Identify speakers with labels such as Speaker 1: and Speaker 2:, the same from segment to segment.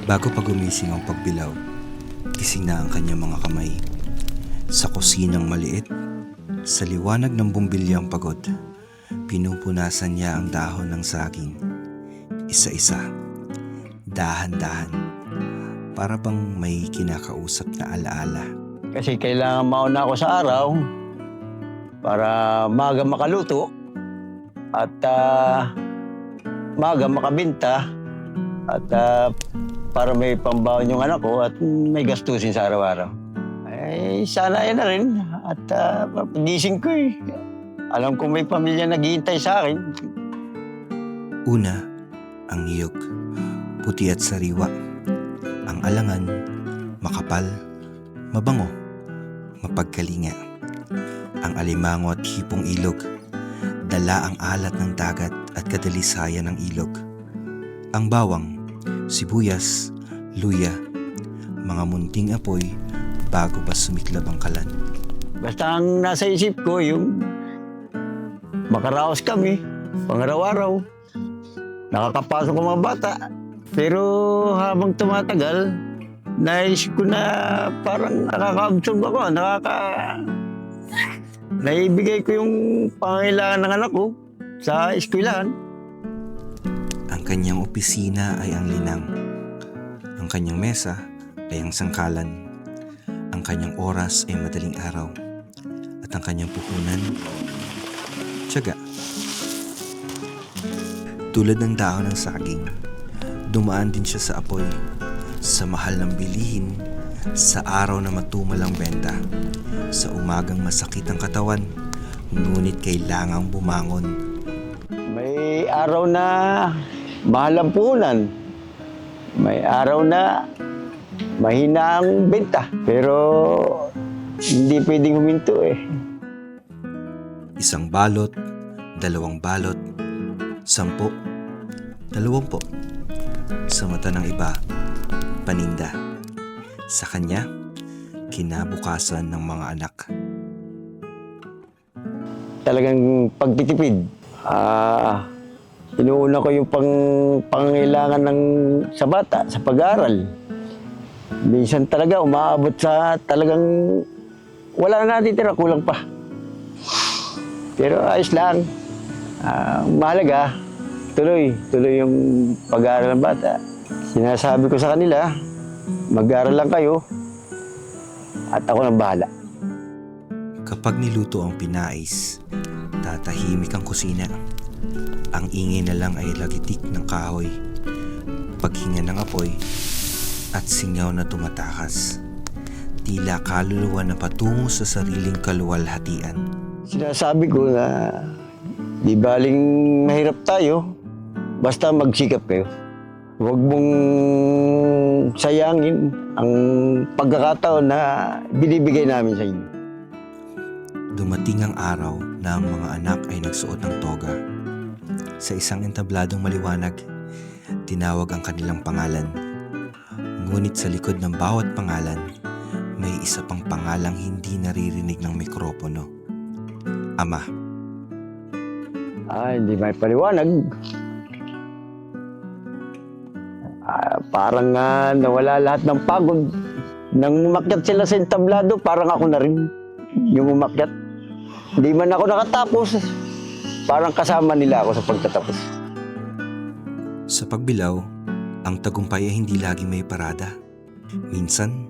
Speaker 1: Bago pa gumising ang pagbilaw, gising na ang kanyang mga kamay. Sa kusinang maliit, sa liwanag ng bumbilyang pagod, pinupunasan niya ang dahon ng saging. Isa-isa, dahan-dahan, para bang may kinakausap na alaala.
Speaker 2: Kasi kailangan mauna ako sa araw para maaga makaluto at maaga makabinta at para may pambaon yung anak ko at may gastusin sa araw-araw. Ay, sana yan na rin. At pagising ko alam ko may pamilya naghihintay sa akin.
Speaker 1: Una, ang niyog, puti at sariwa. Ang alangan, makapal, mabango, mapagkalinga. Ang alimango at hipong ilog, dala ang alat ng dagat at kadalisayan ng ilog. Ang bawang, sibuyas, luya, mga munting apoy bago pa sumiklab ang kalan.
Speaker 2: Basta ang nasa isip ko yung makaraos kami, pangaraw-araw. Nakakapasok ang mga bata. Pero habang tumatagal, naisip ko na parang nakaka-absorb ako. Naibigay ko yung pangailangan ng anak ko sa eskwelahan.
Speaker 1: Ang kanyang opisina ay ang linang. Ang kanyang mesa ay ang sangkalan. Ang kanyang oras ay madaling araw. At ang kanyang puhunan, tiyaga. Tulad ng dahon ng saging, dumaan din siya sa apoy, sa mahal ng bilihin, sa araw na matumal ang benta, sa umagang masakit ang katawan, ngunit kailangang bumangon.
Speaker 2: May araw na mahal ang puhunan. May araw na mahina ang benta. Pero hindi pwedeng huminto .
Speaker 1: Isang balot, dalawang balot, 10, 20. Sa mata ng iba, paninda. Sa kanya, kinabukasan ng mga anak.
Speaker 2: Talagang pagtitipid. Inuuna ko yung pangangailangan sa bata, sa pag-aaral. Minsan talaga umaabot sa talagang wala na natitira, kulang pa. Pero ayos lang. Mahalaga, tuloy yung pag-aaral ng bata. Sinasabi ko sa kanila, mag-aaral lang kayo at ako nang bahala.
Speaker 1: Kapag niluto ang pinais, tatahimik ang kusina. Ang ingay na lang ay lagitik ng kahoy, paghinga ng apoy, at singaw na tumatakas. Tila kaluluwa na patungo sa sariling kaluwalhatian.
Speaker 2: Sinasabi ko na di baling mahirap tayo, basta magsikap kayo. Huwag mong sayangin ang pagkakataon na binibigay namin sa inyo.
Speaker 1: Dumating ang araw na ang mga anak ay nagsuot ng toga. Sa isang entabladong maliwanag, tinawag ang kanilang pangalan. Ngunit sa likod ng bawat pangalan, may isa pang pangalang hindi naririnig ng mikropono. Ama.
Speaker 2: Hindi may paliwanag. Parang nawala lahat ng pagod. Nang umakyat sila sa entablado, parang ako na rin yung umakyat. Hindi man ako nakatapos. Parang kasama nila ako sa pagtatapos.
Speaker 1: Sa pagbilaw, ang tagumpay ay hindi lagi may parada. Minsan,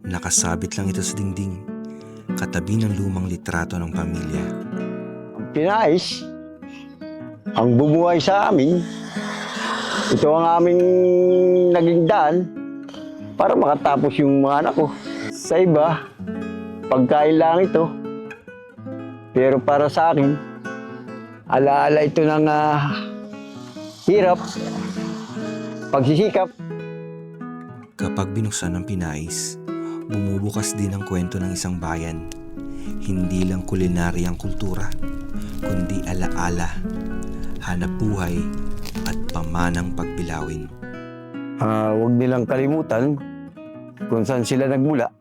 Speaker 1: nakasabit lang ito sa dingding, katabi ng lumang litrato ng pamilya.
Speaker 2: Ang pinais, ang bumuhay sa amin, ito ang aming naging daan para makatapos yung mga anak ko. Sa iba, pagkain lang ito. Pero para sa akin, alaala ito ng hirap, pagsisikap.
Speaker 1: Kapag binuksan ng pinais, bumubukas din ang kwento ng isang bayan. Hindi lang kulinarya ang kultura, kundi alaala, hanap buhay at pamanang pagbilawin.
Speaker 2: Huwag nilang kalimutan kung saan sila nagmula.